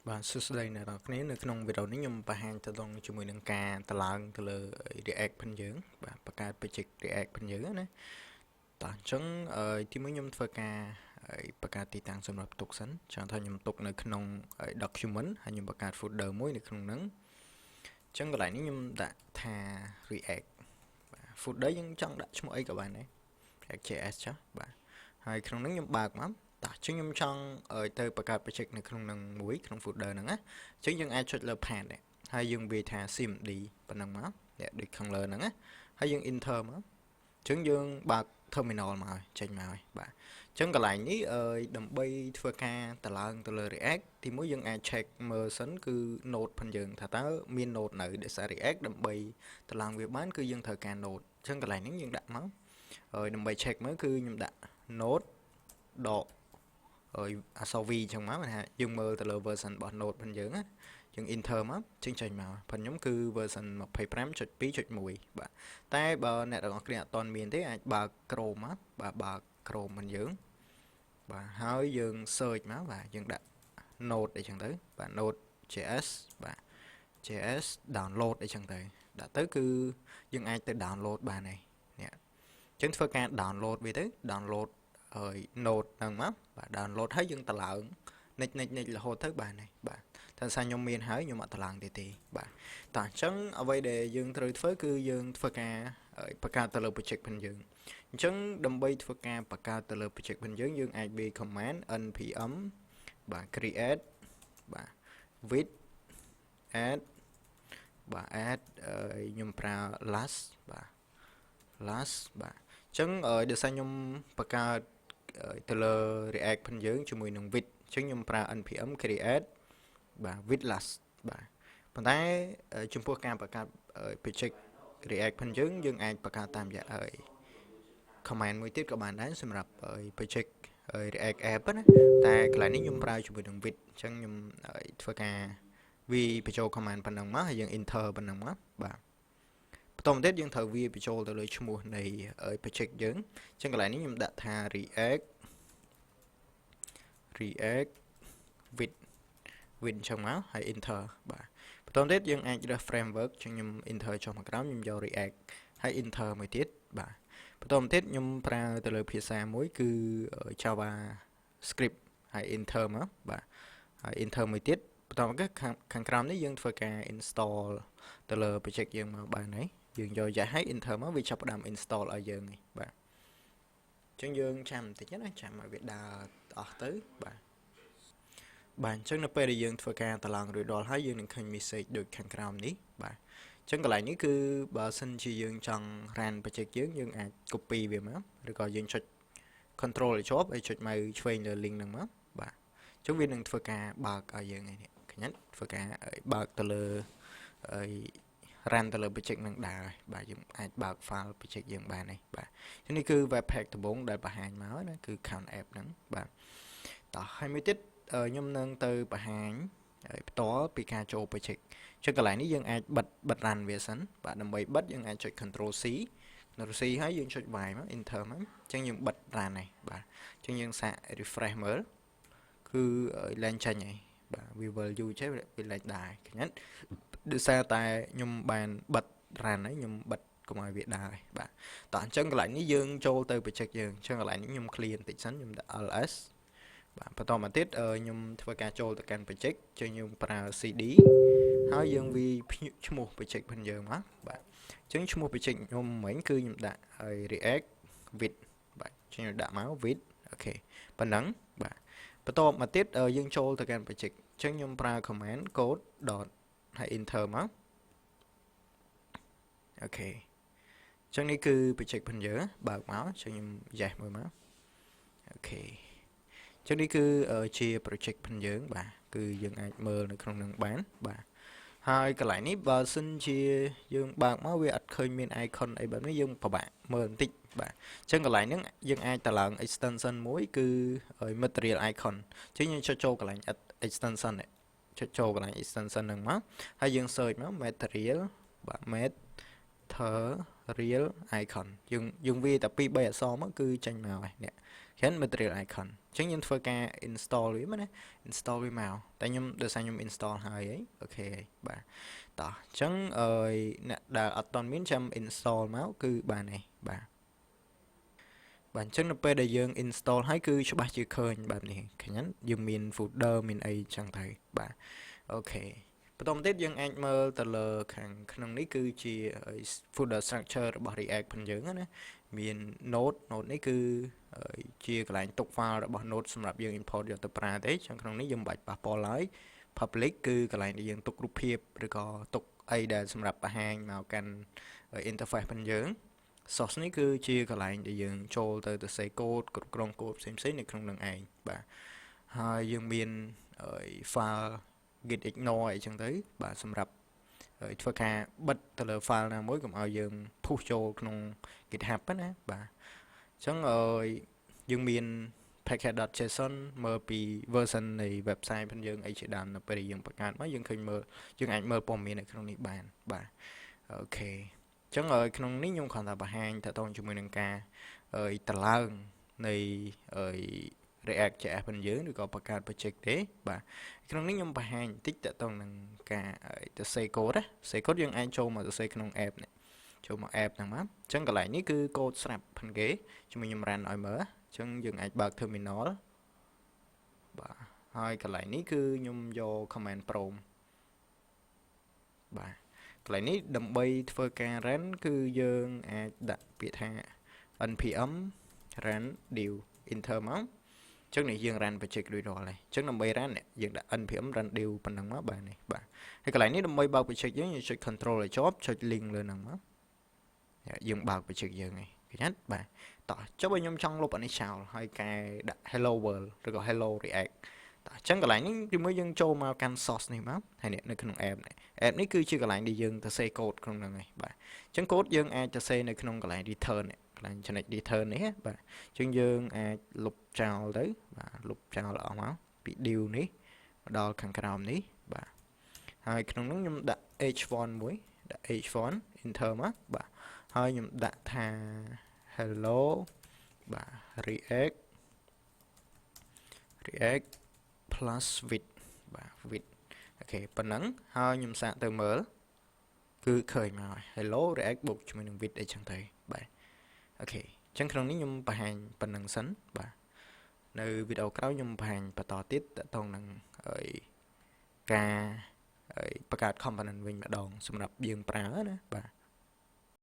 Và số đây là đó nếuនៅក្នុងវីដេអូនេះខ្ញុំបង្ហាញទៅដល់ជាមួយនឹងការតឡើងទៅលើ React ផងយើងបាទបង្កើត project React ផងយើងណាតោះអញ្ចឹងទីមួយខ្ញុំធ្វើការបង្កើតទីតាំងសម្រាប់ទុកសិនចង់ថាខ្ញុំទុកនៅក្នុង document ហើយខ្ញុំបង្កើត folder មួយនៅក្នុងហ្នឹងអញ្ចឹងកន្លែងនេះខ្ញុំដាក់ថា React បាទ folder យើងចង់ដាក់ឈ្មោះអីក៏បានដែរ React.js ចុះបាទហើយក្នុងហ្នឹងខ្ញុំបើកមកតោះខ្ញុំចង់ទៅបង្កើត project នៅក្នុងនឹងមួយក្នុង folder ហ្នឹងណាអញ្ចឹងយើងអាចចុចលើ path នេះហើយយើងវាយថា cmd ប៉ុណ្ណឹងមកដូចខាងលើហ្នឹងណាហើយយើង enter មកអញ្ចឹងយើងបើក terminal មកហើយចេញមកហើយបាទអញ្ចឹងកន្លែងនេះដើម្បីធ្វើការតឡើងទៅលើ React ទីមួយយើងអាច check មើលសិនគឺ node ផងយើងថាតើមាន node នៅដោយសារ React ដើម្បីតឡើងវាបានគឺយើងត្រូវការ node អញ្ចឹងកន្លែងនេះយើងដាក់មកដើម្បី check មើលគឺខ្ញុំដាក់ node ដកអក្សរ V អញ្ចឹងមកថាយើងមើលទៅលើ version របស់ node ផងយើងណាយើង enter មកចេញមកផងខ្ញុំគឺ version 25.2.1 បាទតែបើអ្នកទាំងអស់គ្នាអត់ទាន់មានទេអាចបើក Chrome មកបាទបើក Chrome ផងយើងបាទហើយយើង search មកបាទយើងដាក់ node អីចឹងទៅបាទ node.js បាទ JS download អីចឹងទៅដាក់ទៅគឺយើងអាចទៅ download បានហើយនេះអញ្ចឹងធ្វើការ download វាទៅ download node ហ្នឹងមកបាទ download ហើយយើងតឡើងនិចរហូតទៅបានហើយបាទតែថាខ្ញុំមានហើយខ្ញុំអត់តឡើងទេបាទតោះអញ្ចឹងអ្វីដែលយើងត្រូវធ្វើគឺយើងធ្វើការបង្កើតទៅលើ project ផងយើងអញ្ចឹងដើម្បីធ្វើការបង្កើតទៅលើ project ផងយើងអាចវាយ command npm បាទ create បាទ with add បាទ add ខ្ញុំប្រើ last បាទ last បាទអញ្ចឹងដោយសារខ្ញុំបង្កើតទៅលើ React ផងយើងជាមួយនឹង with អញ្ចឹងខ្ញុំប្រើ npm create បាទ with last បាទប៉ុន្តែចំពោះការបង្កើត project React ផងយើងអាចបង្កើតតាមរយៈcommand មួយទៀតក៏បានដែរសម្រាប់ project React app ណាតែកន្លែងនេះខ្ញុំប្រើជាមួយនឹង with អញ្ចឹងខ្ញុំធ្វើការវាបញ្ចូល command ប៉ុណ្ណឹងមកហើយយើង enter ប៉ុណ្ណឹងមកបាទបន្តមកទៀតយើងត្រូវវាបញ្ចូលទៅលើឈ្មោះនៃ project យើងអញ្ចឹងកន្លែងនេះខ្ញុំដាក់ថា react with អញ្ចឹងមកហើយ enter បាទបន្តមកទៀតយើងអាចរើស framework អញ្ចឹងខ្ញុំ enter ចុះមកក្រោមខ្ញុំយក react ហើយ enter មួយទៀតបាទបន្តមកទៀតខ្ញុំប្រើទៅលើភាសាមួយគឺ java script ហើយ enter មកបាទហើយ enter មួយទៀតបន្តមកខាងក្រោមនេះយើងធ្វើការ install ទៅលើ project យើងមកបានហើយយើងយកយ៉ាឲ្យ enter មកវាចាប់ផ្ដើម install ឲ្យយើងនេះបាទអញ្ចឹងយើងចាំបន្តិចណាចាំឲ្យវាដើរអស់ទៅបាទអញ្ចឹងនៅពេលដែលយើងធ្វើការតឡើងរួចរាល់ហើយយើងនឹងឃើញ message ដូចខាងក្រោមនេះបាទអញ្ចឹងកន្លែងនេះគឺបើសិនជាយើងចង់ run project យើងអាច copy វាមកឬក៏យើងចុច control ឲ្យជាប់ហើយចុចមកឆ្វេងលើ link ហ្នឹងមកបាទអញ្ចឹងវានឹងធ្វើការបើកឲ្យយើងនេះឃើញទេធ្វើការបើកទៅលើrun ទៅលើ project នឹងដែរបាទយើងអាចបើក file project យើងបានហើយបាទអញ្ចឹងនេះគឺ web pack ដំបូងដែលបង្ហាញមកណាគឺ count app ហ្នឹងបាទតោះហើយមួយទៀតខ្ញុំនឹងទៅបង្ហាញផ្ទាល់ពីការចូល project អញ្ចឹងកន្លែងនេះយើងអាចបិទ run វាសិនបាទដើម្បីបិទយើងអាចចុច control C ហើយយើងចុច Y មក enter មកអញ្ចឹងយើងបិទ run ហើយបាទអញ្ចឹងយើងសាក refresh មើលគឺឡើងចេញហើយបាទវាវិលយូរចេះវាលេចដែរឃើញទេដោយសារតែខ្ញុំបានបិទ run ហើយខ្ញុំបិទកុំឲ្យវាដើរបាទតោះអញ្ចឹងកន្លែងនេះយើងចូលទៅ project យើងអញ្ចឹងកន្លែងនេះខ្ញុំ clear បន្តិចសិនខ្ញុំដាក់ ls បាទបន្តមកទៀតខ្ញុំធ្វើការចូលទៅកាន់ project ចឹងខ្ញុំប្រើ cd ហើយយើងវាឈ្មោះ project ផងយើងមកបាទអញ្ចឹងឈ្មោះ project ខ្ញុំមិញគឺខ្ញុំដាក់ react with បាទចឹងខ្ញុំដាក់មក with អូខេប៉ុណ្ណឹងបាទបន្តមកទៀតយើងចូលទៅកាន់ project អញ្ចឹងខ្ញុំប្រើ command code dot ហើយ enter មកអូខេអញ្ចឹងនេះគឺ project ផងយើងបើកមកអញ្ចឹងខ្ញុំ yes មើលមកអូខេអញ្ចឹងនេះគឺជា project ផងយើងបាទគឺយើងអាចមើលនៅក្នុងនឹងបានបាទហើយកន្លែងនេះបើសិនជាយើងបើកមកវាអត់ឃើញមាន icon អីបែបនេះយើងពិបាកមើលបន្តិចបាទអញ្ចឹងកន្លែងហ្នឹងយើងអាចតឡើង extension មួយគឺ material icon អញ្ចឹងយើងចុចចូលកន្លែង extension នេះចុចចូលកន្លែង extension ហ្នឹងមកហើយយើង search មក material បាទ material icon យើងវាតែ2 3អក្សរមកគឺចេញមកហើយនេះ Khiến material icon chẳng những phơi ca install với mà nè install với màu tại nhung được sang nhung install hai ấy ok bà tỏ chẳng ơi nè đã ở toàn miếng trăm install máu cứ bà này bạn chẳng nó bây giờ install hay cứ cho bà chưa khơi bạn này cái nhắn dùng min folder min ấy chẳng thấy bà ok bắt đầu tiếp dân anh mơ tờ lờ khẳng khăn ní cứ chỉ folder structureរបស់ React ផងយើងណាមាន node នេះគឺជាកន្លែងទុក file របស់ node សម្រាប់យើង import យកទៅប្រើទេចឹងក្នុងនេះយើងមិនបាច់ប៉ះពាល់ឡើយ public គឺកន្លែងដែលយើងទុករូបភាពឬក៏ទុកអីដែលសម្រាប់បង្ហាញមកកាន់ interface ផងយើង source នេះគឺជាកន្លែងដែលយើងចូលទៅសរសេរ code គ្រប់គ្រង code ផ្សេងៗនៅក្នុងនឹងឯងបាទហើយយើងមាន file git ignore អីចឹងទៅបាទសម្រាប់ធ្វើការបិទទៅលើ file ណាមួយកុំឲ្យយើង push ចូលក្នុង GitHub ណាបាទអញ្ចឹងយើងមាន package.json មើលពី version នៃ website ផងយើងអីជាដើមនៅពេលយើងបង្កើតមកយើងឃើញមើលយើងអាចមើលព័ត៌មាននៅក្នុងនេះបានបាទអូខេអញ្ចឹងក្នុងនេះខ្ញុំគ្រាន់តែបង្ហាញតទៅជាមួយនឹងការតម្លើងនៃ React JS ផងយើងឬក៏បង្កើត project ទេបាទក្នុងនេះខ្ញុំបង្ហាញបន្តិចតទៅនឹងការទៅសេ code ណាសេ code យើងអាចចូលមកទៅសេក្នុង app នេះចូលមក app ហ្នឹងមកអញ្ចឹងកន្លែងនេះគឺ code ស្រាប់ផងគេជាមួយខ្ញុំ run ឲ្យមើលអញ្ចឹងយើងអាចបើក terminal បាទហើយកន្លែងនេះគឺខ្ញុំយក command prompt បាទកន្លែងនេះដើម្បីធ្វើការ run គឺយើងអាចដាក់ពាក្យថា npm run dev enter មកចឹងនេះយើង run project រួចរាល់ហើយចឹងដើម្បី run យើងដាក់ npm run dev ប៉ុណ្ណឹងមកបាទនេះបាទហើយកន្លែងនេះដើម្បីបើក project យើងចុច control ឲ្យជាប់ចុច link លើហ្នឹងមកយើងបើក project យើងហើយឃើញទេបាទតោះចុះបើខ្ញុំចង់លុបអានេះចោលហើយកែដាក់ hello world ឬក៏ hello react តោះចឹងកន្លែងនេះជាមួយយើងចូលមកកាន់ source នេះមកហើយនៅក្នុង app នេះគឺជាកន្លែងដែលយើងទៅសេ code ក្នុងហ្នឹងហើយបាទចឹង code យើងអាចទៅសេនៅក្នុងកន្លែង return កន្លែងចំណុច return នេះបាទចឹងយើងអាចលុបចោលទៅបាទលុបចោលអស់មកពី div នេះមកដល់ខាងក្រោមនេះបាទហើយក្នុងនោះខ្ញុំដាក់ h1 មួយដាក់ h1 enter មកបាទហើយខ្ញុំដាក់ថា hello បាទ react plus with បាទ with អូខេប៉ុណ្ណឹងហើយខ្ញុំសាកទៅមើលគឺឃើញមកហើយ hello react បូកជាមួយនឹង with អីចឹងទៅបាទអូខេអញ្ចឹងក្នុងនេះខ្ញុំបង្ហាញប៉ុណ្ណឹងសិនបាទនៅវីដេអូក្រោយខ្ញុំបង្ហាញបន្តទៀតតទៅនឹងការបង្កើត component វិញម្ដងសម្រាប់យើងប្រើណាបាទ